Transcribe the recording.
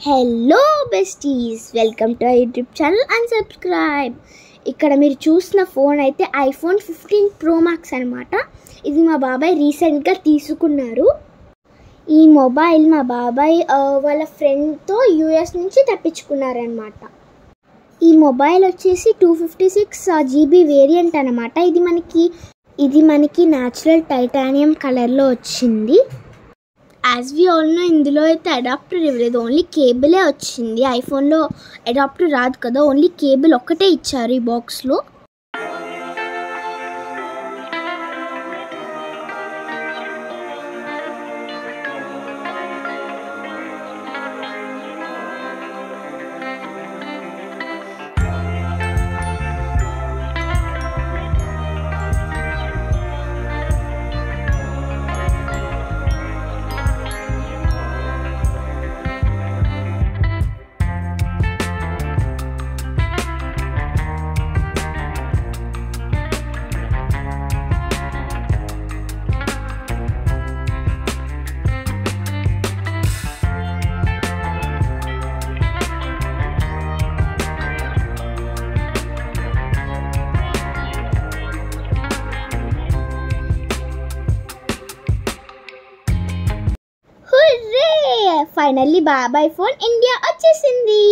Hello besties, welcome to YouTube channel and subscribe. ఇక్కడ మీరు చూసిన ఫోన్ అయితే ఐఫోన్ 15 Pro Max అనమాట. ఇది మా బాబాయ్ రీసెంట్గా తీసుకున్నారు. ఈ మొబైల్ మా బాబాయ్ వాళ్ళ ఫ్రెండ్తో యూఎస్ నుంచి తెప్పించుకున్నారనమాట. ఈ మొబైల్ వచ్చేసి 256 GB వేరియంట్ అనమాట. ఇది మనకి న్యాచురల్ టైటానియం కలర్లో వచ్చింది. యాజ్ వి ఆల్ నో, ఇందులో అయితే అడాప్టర్ ఇవ్వలేదు, ఓన్లీ కేబులే వచ్చింది. ఐఫోన్లో అడాప్టర్ రాదు కదా, ఓన్లీ కేబుల్ ఒక్కటే ఇచ్చారు ఈ బాక్స్లో. ఫైనల్లీ బాబాయ్ ఫోన్ ఇండియా వచ్చేసింది.